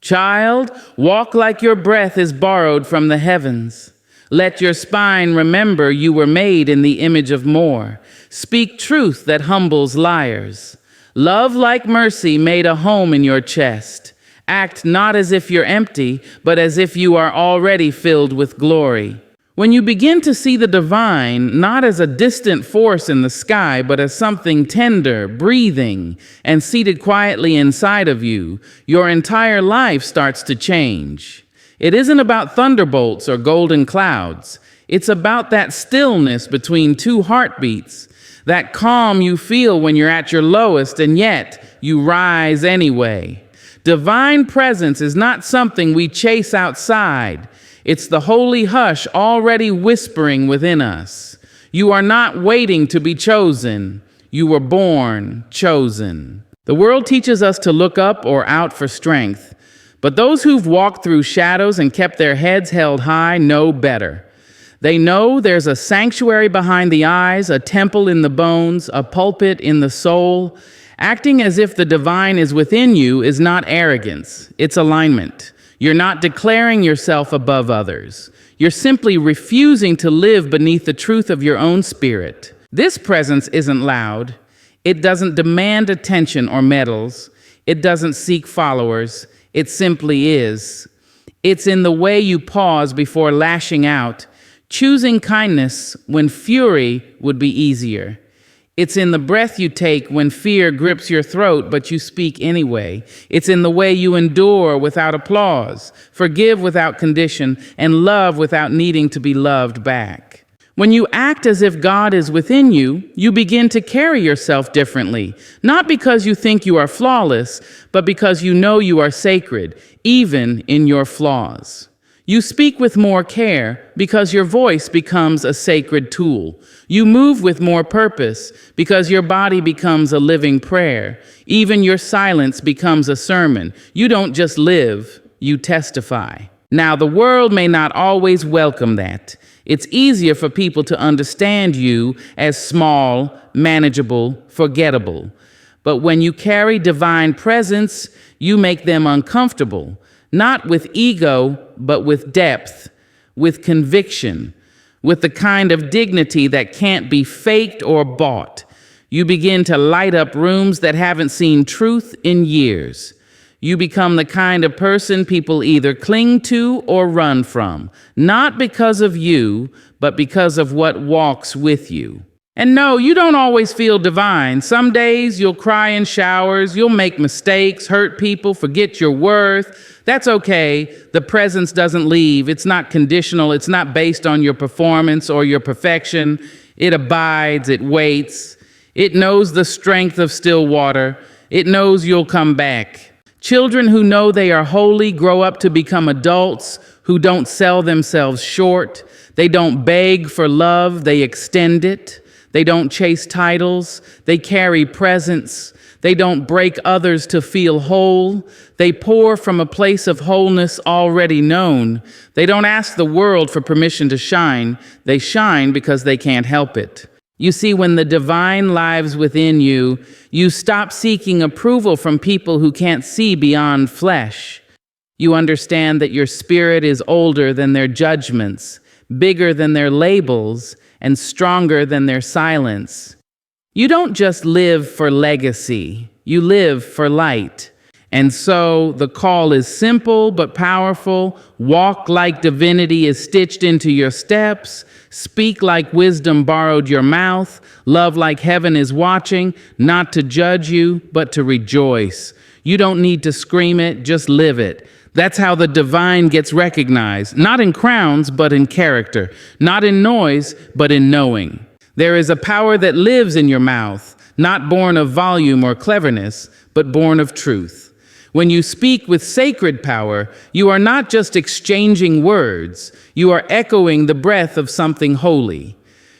Child, walk like your breath is borrowed from the heavens. Let your spine remember you were made in the image of more. Speak truth that humbles liars. Love like mercy made a home in your chest. Act not as if you're empty, but as if you are already filled with glory. When you begin to see the divine not as a distant force in the sky, but as something tender, breathing, and seated quietly inside of you, your entire life starts to change. It isn't about thunderbolts or golden clouds. It's about that stillness between two heartbeats, that calm you feel when you're at your lowest, and yet you rise anyway. Divine presence is not something we chase outside. It's the holy hush already whispering within us. You are not waiting to be chosen. You were born chosen. The world teaches us to look up or out for strength, but those who've walked through shadows and kept their heads held high know better. They know there's a sanctuary behind the eyes, a temple in the bones, a pulpit in the soul. Acting as if the divine is within you is not arrogance, it's alignment. You're not declaring yourself above others. You're simply refusing to live beneath the truth of your own spirit. This presence isn't loud. It doesn't demand attention or medals. It doesn't seek followers. It simply is. It's in the way you pause before lashing out, choosing kindness when fury would be easier. It's in the breath you take when fear grips your throat, but you speak anyway. It's in the way you endure without applause, forgive without condition, and love without needing to be loved back. When you act as if God is within you, you begin to carry yourself differently, not because you think you are flawless, but because you know you are sacred, even in your flaws. You speak with more care because your voice becomes a sacred tool. You move with more purpose because your body becomes a living prayer. Even your silence becomes a sermon. You don't just live, you testify. Now, the world may not always welcome that. It's easier for people to understand you as small, manageable, forgettable. But when you carry divine presence, you make them uncomfortable. Not with ego, but with depth, with conviction, with the kind of dignity that can't be faked or bought. You begin to light up rooms that haven't seen truth in years. You become the kind of person people either cling to or run from, not because of you, but because of what walks with you. And no, you don't always feel divine. Some days you'll cry in showers, you'll make mistakes, hurt people, forget your worth. That's okay. The presence doesn't leave. It's not conditional. It's not based on your performance or your perfection. It abides, it waits. It knows the strength of still water. It knows you'll come back. Children who know they are holy grow up to become adults who don't sell themselves short. They don't beg for love, they extend it. They don't chase titles, they carry presence. They don't break others to feel whole. They pour from a place of wholeness already known. They don't ask the world for permission to shine. They shine because they can't help it. You see, when the divine lives within you, you stop seeking approval from people who can't see beyond flesh. You understand that your spirit is older than their judgments, bigger than their labels, and stronger than their silence. You don't just live for legacy, you live for light. And so the call is simple but powerful. Walk like divinity is stitched into your steps. Speak like wisdom borrowed your mouth. Love like heaven is watching, not to judge you, but to rejoice. You don't need to scream it, just live it. That's how the divine gets recognized, not in crowns, but in character, not in noise, but in knowing. There is a power that lives in your mouth, not born of volume or cleverness, but born of truth. When you speak with sacred power, you are not just exchanging words, you are echoing the breath of something holy.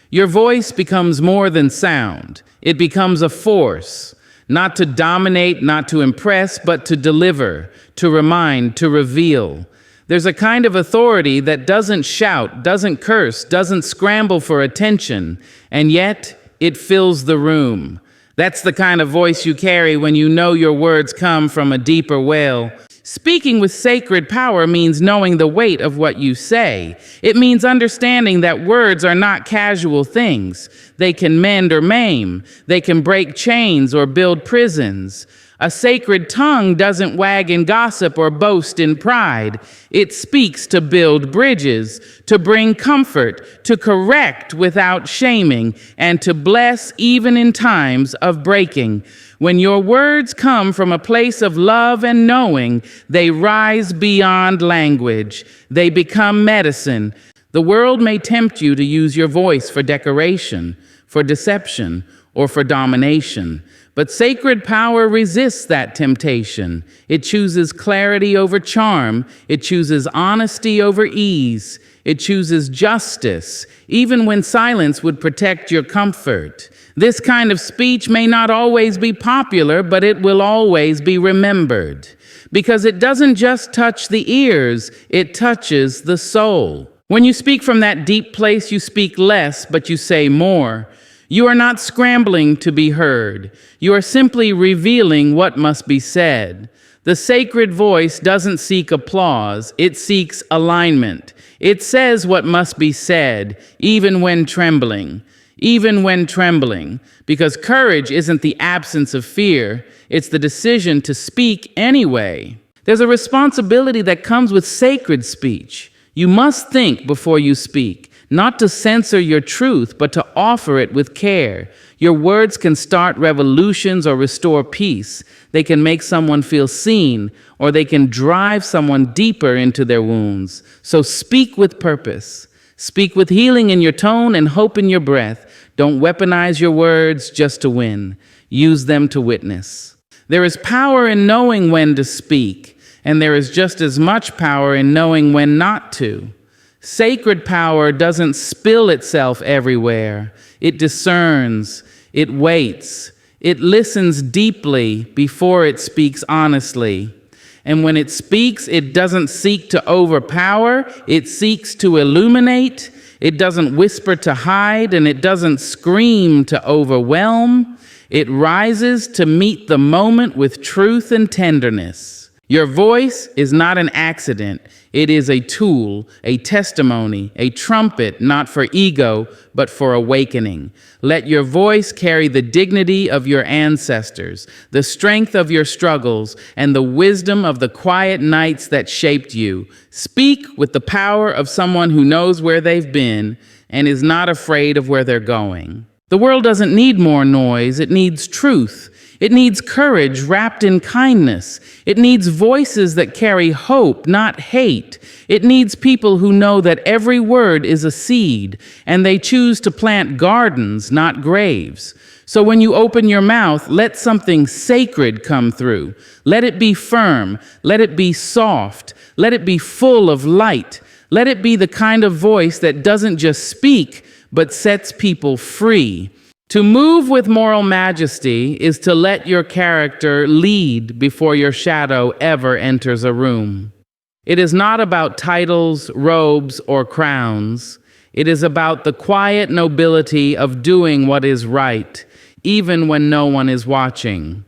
Your voice becomes more than sound. It becomes a force, not to dominate, not to impress, but to deliver, to remind, to reveal. There's a kind of authority that doesn't shout, doesn't curse, doesn't scramble for attention, and yet it fills the room. That's the kind of voice you carry when you know your words come from a deeper well. Speaking with sacred power means knowing the weight of what you say. It means understanding that words are not casual things. They can mend or maim. They can break chains or build prisons. A sacred tongue doesn't wag in gossip or boast in pride. It speaks to build bridges, to bring comfort, to correct without shaming, and to bless even in times of breaking. When your words come from a place of love and knowing, they rise beyond language. They become medicine. The world may tempt you to use your voice for decoration, for deception, or for domination. But sacred power resists that temptation. It chooses clarity over charm. It chooses honesty over ease. It chooses justice, even when silence would protect your comfort. This kind of speech may not always be popular, but it will always be remembered. Because it doesn't just touch the ears, it touches the soul. When you speak from that deep place, you speak less, but you say more. You are not scrambling to be heard. You are simply revealing what must be said. The sacred voice doesn't seek applause, it seeks alignment. It says what must be said, even when trembling. Even when trembling. Because courage isn't the absence of fear, it's the decision to speak anyway. There's a responsibility that comes with sacred speech. You must think before you speak. Not to censor your truth, but to offer it with care. Your words can start revolutions or restore peace. They can make someone feel seen, or they can drive someone deeper into their wounds. So speak with purpose. Speak with healing in your tone and hope in your breath. Don't weaponize your words just to win. Use them to witness. There is power in knowing when to speak, and there is just as much power in knowing when not to. Sacred power doesn't spill itself everywhere. It discerns, it waits, it listens deeply before it speaks honestly. And when it speaks, it doesn't seek to overpower, it seeks to illuminate. It doesn't whisper to hide, and it doesn't scream to overwhelm. It rises to meet the moment with truth and tenderness. Your voice is not an accident. It is a tool, a testimony, a trumpet, not for ego, but for awakening. Let your voice carry the dignity of your ancestors, the strength of your struggles, and the wisdom of the quiet nights that shaped you. Speak with the power of someone who knows where they've been and is not afraid of where they're going. The world doesn't need more noise, it needs truth. It needs courage wrapped in kindness. It needs voices that carry hope, not hate. It needs people who know that every word is a seed, and they choose to plant gardens, not graves. So when you open your mouth, let something sacred come through. Let it be firm. Let it be soft. Let it be full of light. Let it be the kind of voice that doesn't just speak, but sets people free. To move with moral majesty is to let your character lead before your shadow ever enters a room. It is not about titles, robes, or crowns. It is about the quiet nobility of doing what is right, even when no one is watching.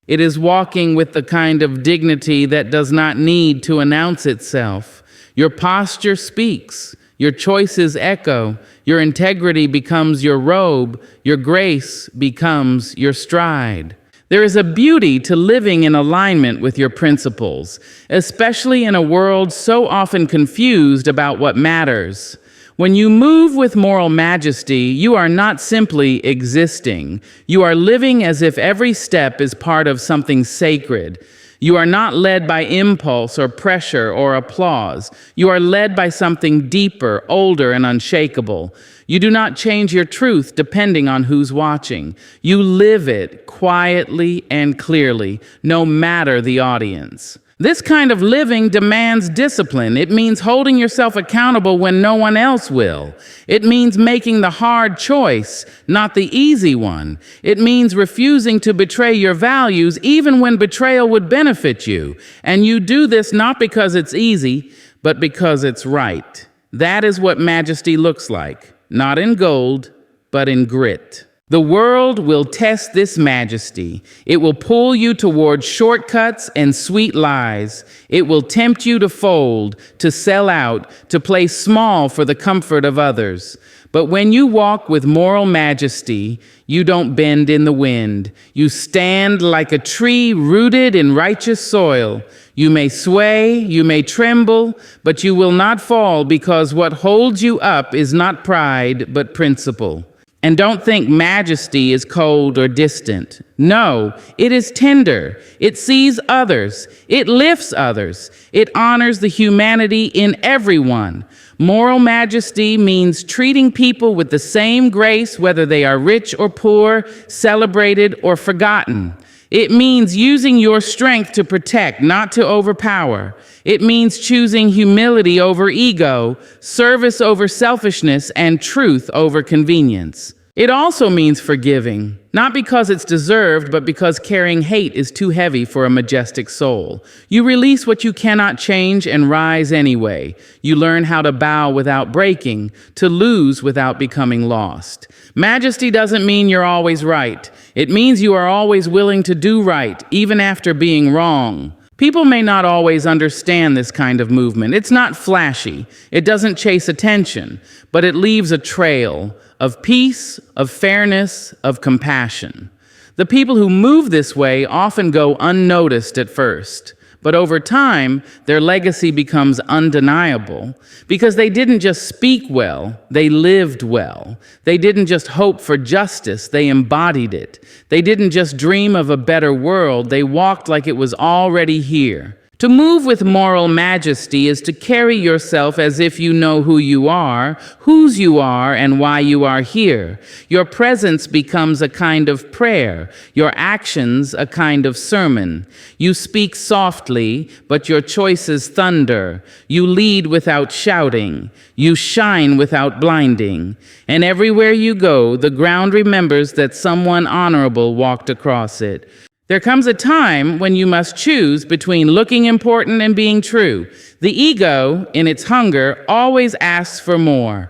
It is walking with the kind of dignity that does not need to announce itself. Your posture speaks. Your choices echo. Your integrity becomes your robe. Your grace becomes your stride. There is a beauty to living in alignment with your principles, especially in a world so often confused about what matters. When you move with moral majesty, you are not simply existing. You are living as if every step is part of something sacred. You are not led by impulse or pressure or applause. You are led by something deeper, older, and unshakable. You do not change your truth depending on who's watching. You live it quietly and clearly, no matter the audience. This kind of living demands discipline. It means holding yourself accountable when no one else will. It means making the hard choice, not the easy one. It means refusing to betray your values even when betrayal would benefit you. And you do this not because it's easy, but because it's right. That is what majesty looks like, not in gold, but in grit. The world will test this majesty. It will pull you toward shortcuts and sweet lies. It will tempt you to fold, to sell out, to play small for the comfort of others. But when you walk with moral majesty, you don't bend in the wind. You stand like a tree rooted in righteous soil. You may sway, you may tremble, but you will not fall, because what holds you up is not pride, but principle. And don't think majesty is cold or distant. No, it is tender. It sees others. It lifts others. It honors the humanity in everyone. Moral majesty means treating people with the same grace, whether they are rich or poor, celebrated or forgotten. It means using your strength to protect, not to overpower. It means choosing humility over ego, service over selfishness, and truth over convenience. It also means forgiving, not because it's deserved, but because carrying hate is too heavy for a majestic soul. You release what you cannot change and rise anyway. You learn how to bow without breaking, to lose without becoming lost. Majesty doesn't mean you're always right. It means you are always willing to do right, even after being wrong. People may not always understand this kind of movement. It's not flashy. It doesn't chase attention, but it leaves a trail of peace, of fairness, of compassion. The people who move this way often go unnoticed at first, but over time, their legacy becomes undeniable because they didn't just speak well, they lived well. They didn't just hope for justice, they embodied it. They didn't just dream of a better world, they walked like it was already here. To move with moral majesty is to carry yourself as if you know who you are, whose you are, and why you are here. Your presence becomes a kind of prayer, your actions a kind of sermon. You speak softly, but your choices thunder. You lead without shouting. You shine without blinding. And everywhere you go, the ground remembers that someone honorable walked across it. There comes a time when you must choose between looking important and being true. The ego, in its hunger, always asks for more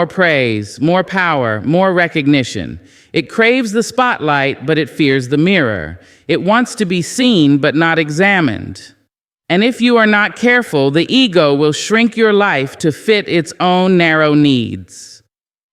praise, more power, more recognition. It craves the spotlight, but it fears the mirror. It wants to be seen, but not examined. And if you are not careful, the ego will shrink your life to fit its own narrow needs.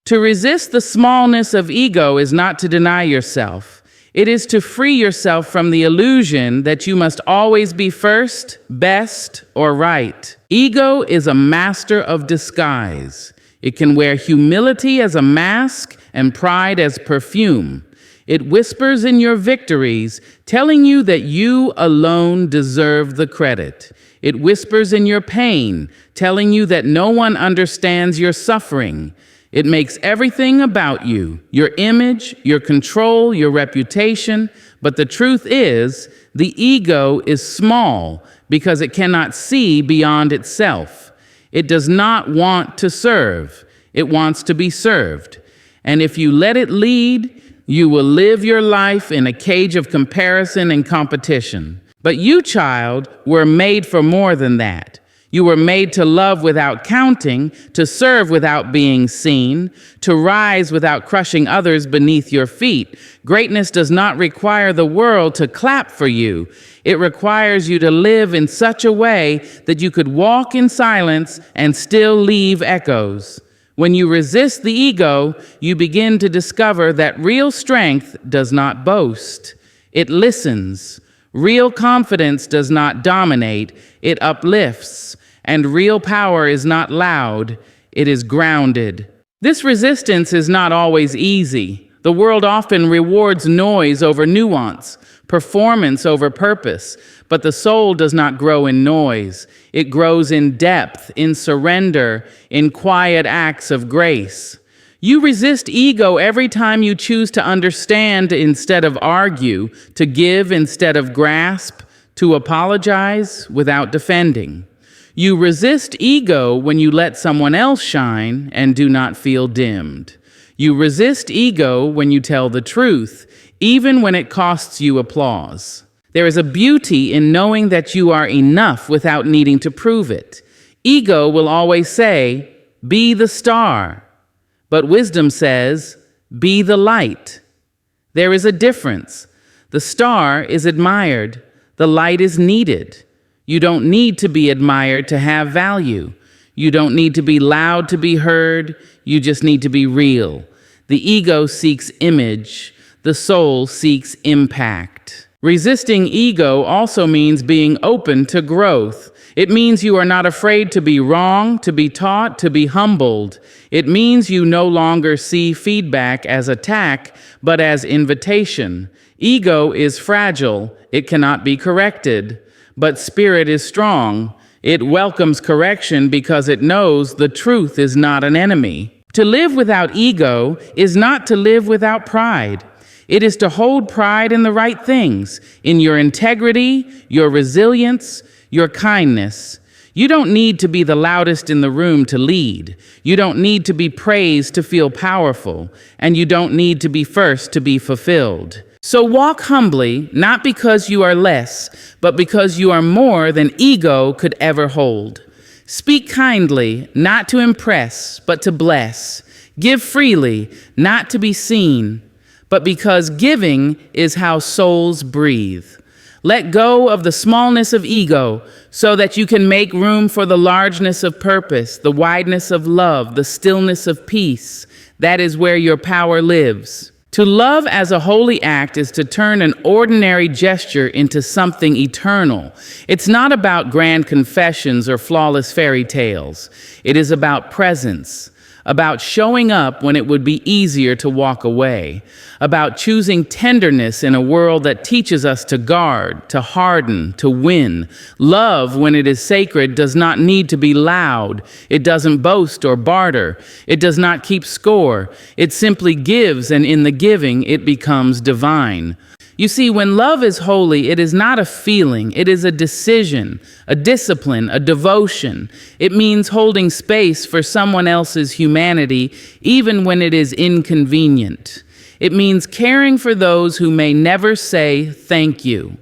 To resist the smallness of ego is not to deny yourself. It is to free yourself from the illusion that you must always be first, best, or right. Ego is a master of disguise. It can wear humility as a mask and pride as perfume. It whispers in your victories, telling you that you alone deserve the credit. It whispers in your pain, telling you that no one understands your suffering. It makes everything about you, your image, your control, your reputation. But the truth is, the ego is small because it cannot see beyond itself. It does not want to serve. It wants to be served. And if you let it lead, you will live your life in a cage of comparison and competition. But you, child, were made for more than that. You were made to love without counting, to serve without being seen, to rise without crushing others beneath your feet. Greatness does not require the world to clap for you. It requires you to live in such a way that you could walk in silence and still leave echoes. When you resist the ego, you begin to discover that real strength does not boast. It listens. Real confidence does not dominate. It uplifts. And real power is not loud, it is grounded. This resistance is not always easy. The world often rewards noise over nuance, performance over purpose, but the soul does not grow in noise. It grows in depth, in surrender, in quiet acts of grace. You resist ego every time you choose to understand instead of argue, to give instead of grasp, to apologize without defending. You resist ego when you let someone else shine and do not feel dimmed. You resist ego when you tell the truth, even when it costs you applause. There is a beauty in knowing that you are enough without needing to prove it. Ego will always say, "Be the star." But wisdom says, "Be the light." There is a difference. The star is admired. The light is needed. You don't need to be admired to have value. You don't need to be loud to be heard. You just need to be real. The ego seeks image. The soul seeks impact. Resisting ego also means being open to growth. It means you are not afraid to be wrong, to be taught, to be humbled. It means you no longer see feedback as attack, but as invitation. Ego is fragile. It cannot be corrected. But spirit is strong. It welcomes correction because it knows the truth is not an enemy. To live without ego is not to live without pride. It is to hold pride in the right things, in your integrity, your resilience, your kindness. You don't need to be the loudest in the room to lead. You don't need to be praised to feel powerful. And you don't need to be first to be fulfilled. So walk humbly, not because you are less, but because you are more than ego could ever hold. Speak kindly, not to impress, but to bless. Give freely, not to be seen, but because giving is how souls breathe. Let go of the smallness of ego so that you can make room for the largeness of purpose, the wideness of love, the stillness of peace. That is where your power lives. To love as a holy act is to turn an ordinary gesture into something eternal. It's not about grand confessions or flawless fairy tales. It is about presence, about showing up when it would be easier to walk away, about choosing tenderness in a world that teaches us to guard, to harden, to win. Love, when it is sacred, does not need to be loud. It doesn't boast or barter. It does not keep score. It simply gives, and in the giving, it becomes divine. You see, when love is holy, it is not a feeling, it is a decision, a discipline, a devotion. It means holding space for someone else's humanity, even when it is inconvenient. It means caring for those who may never say thank you.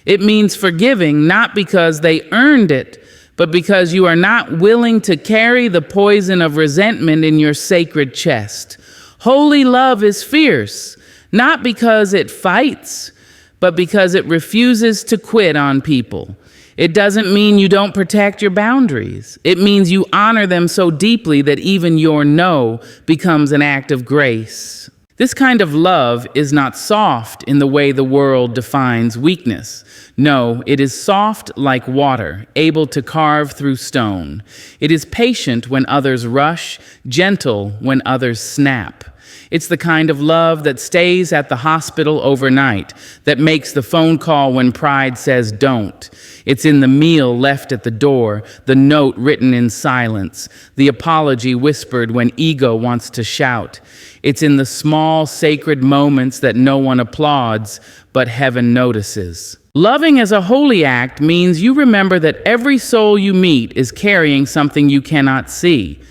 It means forgiving not because they earned it, but because you are not willing to carry the poison of resentment in your sacred chest. Holy love is fierce. Not because it fights, but because it refuses to quit on people. It doesn't mean you don't protect your boundaries. It means you honor them so deeply that even your no becomes an act of grace. This kind of love is not soft in the way the world defines weakness. No, it is soft like water, able to carve through stone. It is patient when others rush, gentle when others snap. It's the kind of love that stays at the hospital overnight, that makes the phone call when pride says don't. It's in the meal left at the door, the note written in silence, the apology whispered when ego wants to shout. It's in the small, sacred moments that no one applauds, but heaven notices. Loving as a holy act means you remember that every soul you meet is carrying something you cannot see.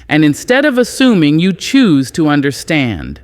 And instead of assuming, you choose to understand.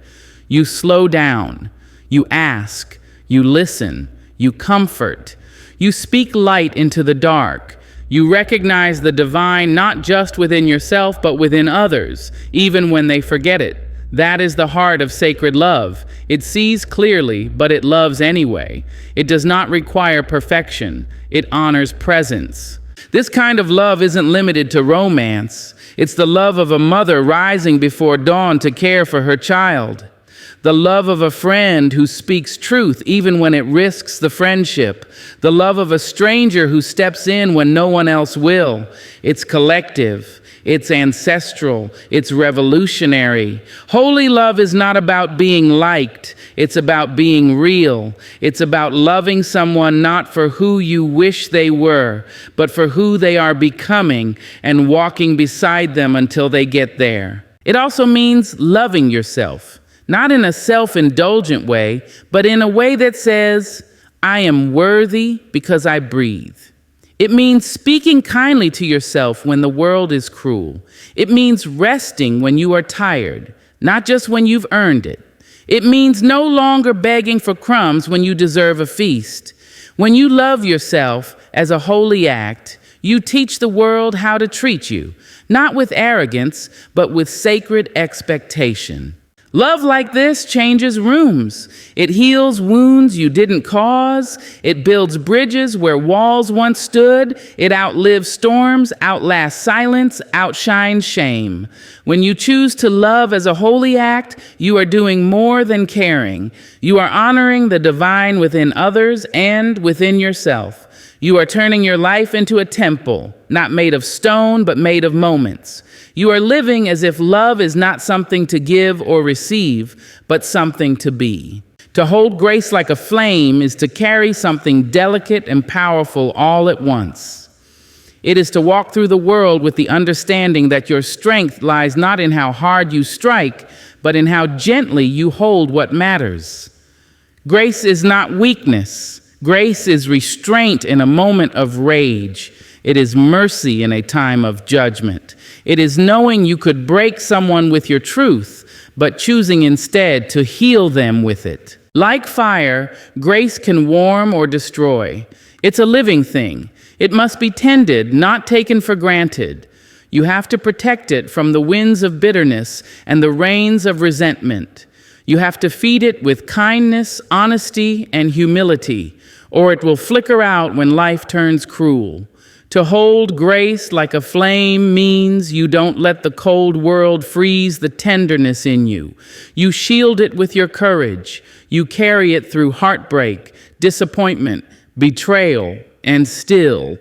You slow down. You ask. You listen. You comfort. You speak light into the dark. You recognize the divine not just within yourself, but within others, even when they forget it. That is the heart of sacred love. It sees clearly, but it loves anyway. It does not require perfection. It honors presence. This kind of love isn't limited to romance. It's the love of a mother rising before dawn to care for her child. The love of a friend who speaks truth even when it risks the friendship. The love of a stranger who steps in when no one else will. It's collective. It's ancestral. It's revolutionary. Holy love is not about being liked. It's about being real. It's about loving someone not for who you wish they were, but for who they are becoming and walking beside them until they get there. It also means loving yourself, not in a self-indulgent way, but in a way that says, I am worthy because I breathe. It means speaking kindly to yourself when the world is cruel. It means resting when you are tired, not just when you've earned it. It means no longer begging for crumbs when you deserve a feast. When you love yourself as a holy act, you teach the world how to treat you, not with arrogance, but with sacred expectation. Love like this changes rooms. It heals wounds you didn't cause. It builds bridges where walls once stood. It outlives storms, outlasts silence, outshines shame. When you choose to love as a holy act, you are doing more than caring. You are honoring the divine within others and within yourself. You are turning your life into a temple, not made of stone, but made of moments. You are living as if love is not something to give or receive, but something to be. To hold grace like a flame is to carry something delicate and powerful all at once. It is to walk through the world with the understanding that your strength lies not in how hard you strike, but in how gently you hold what matters. Grace is not weakness. Grace is restraint in a moment of rage. It is mercy in a time of judgment. It is knowing you could break someone with your truth, but choosing instead to heal them with it. Like fire, grace can warm or destroy. It's a living thing. It must be tended, not taken for granted. You have to protect it from the winds of bitterness and the rains of resentment. You have to feed it with kindness, honesty, and humility, or it will flicker out when life turns cruel. To hold grace like a flame means you don't let the cold world freeze the tenderness in you. You shield it with your courage. You carry it through heartbreak, disappointment, betrayal, and still,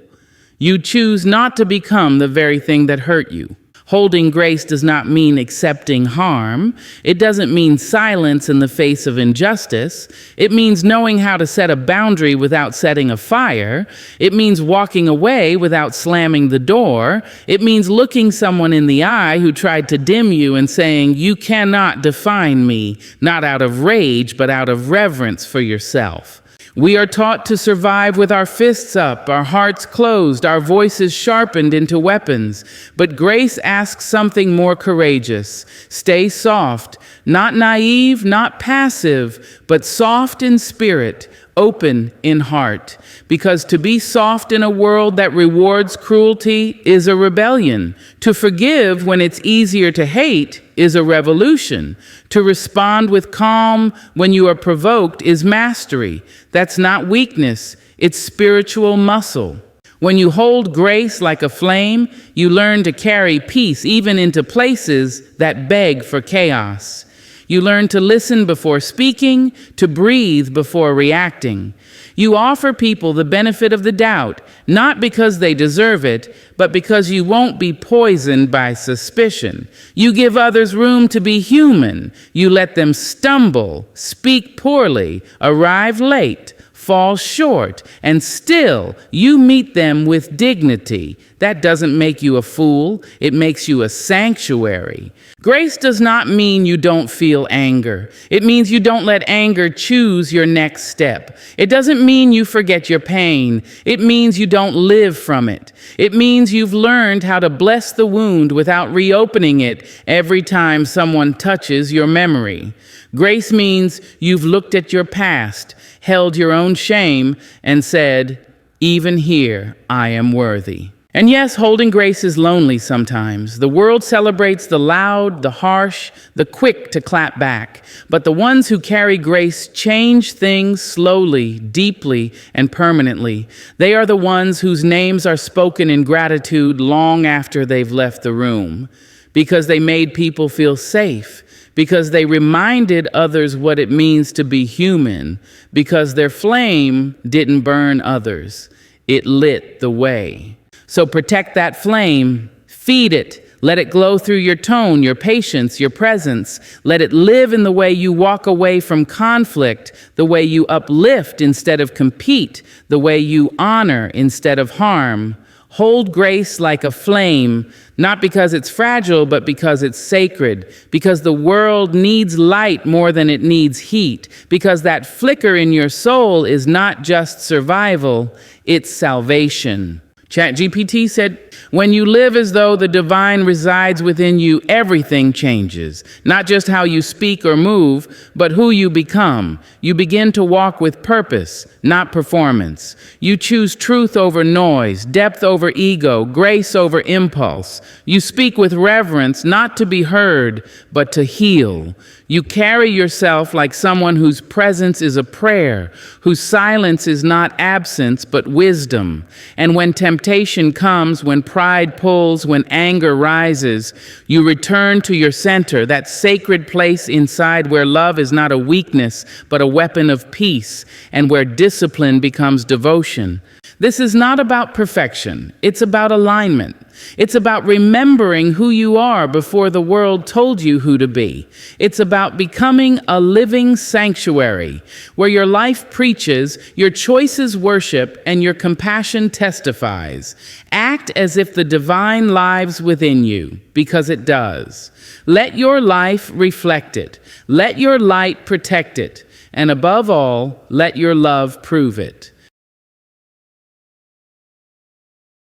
you choose not to become the very thing that hurt you. Holding grace does not mean accepting harm. It doesn't mean silence in the face of injustice. It means knowing how to set a boundary without setting a fire. It means walking away without slamming the door. It means looking someone in the eye who tried to dim you and saying, "You cannot define me," not out of rage, but out of reverence for yourself. We are taught to survive with our fists up, our hearts closed, our voices sharpened into weapons. But grace asks something more courageous. Stay soft, not naive, not passive, but soft in spirit, open in heart. Because to be soft in a world that rewards cruelty is a rebellion. To forgive when it's easier to hate is a revolution. To respond with calm when you are provoked is mastery. That's not weakness, it's spiritual muscle. When you hold grace like a flame, you learn to carry peace even into places that beg for chaos. You learn to listen before speaking, to breathe before reacting. You offer people the benefit of the doubt, not because they deserve it, but because you won't be poisoned by suspicion. You give others room to be human. You let them stumble, speak poorly, arrive late, fall short, and still you meet them with dignity. That doesn't make you a fool. It makes you a sanctuary. Grace does not mean you don't feel anger. It means you don't let anger choose your next step. It doesn't mean you forget your pain. It means you don't live from it. It means you've learned how to bless the wound without reopening it every time someone touches your memory. Grace means you've looked at your past, held your own shame, and said, "Even here, I am worthy." And yes, holding grace is lonely sometimes. The world celebrates the loud, the harsh, the quick to clap back. But the ones who carry grace change things slowly, deeply, and permanently. They are the ones whose names are spoken in gratitude long after they've left the room, because they made people feel safe, because they reminded others what it means to be human, because their flame didn't burn others. It lit the way. So protect that flame, feed it, let it glow through your tone, your patience, your presence. Let it live in the way you walk away from conflict, the way you uplift instead of compete, the way you honor instead of harm. Hold grace like a flame, not because it's fragile, but because it's sacred, because the world needs light more than it needs heat, because that flicker in your soul is not just survival, it's salvation. ChatGPT said, when you live as though the divine resides within you, everything changes. Not just how you speak or move, but who you become. You begin to walk with purpose, not performance. You choose truth over noise, depth over ego, grace over impulse. You speak with reverence, not to be heard, but to heal. You carry yourself like someone whose presence is a prayer, whose silence is not absence, but wisdom. And when temptation comes, when pride pulls, when anger rises, you return to your center, that sacred place inside where love is not a weakness, but a weapon of peace, and where discipline becomes devotion. This is not about perfection. It's about alignment. It's about remembering who you are before the world told you who to be. It's about becoming a living sanctuary where your life preaches, your choices worship, and your compassion testifies. Act as if the divine lives within you, because it does. Let your life reflect it. Let your light protect it. And above all, let your love prove it.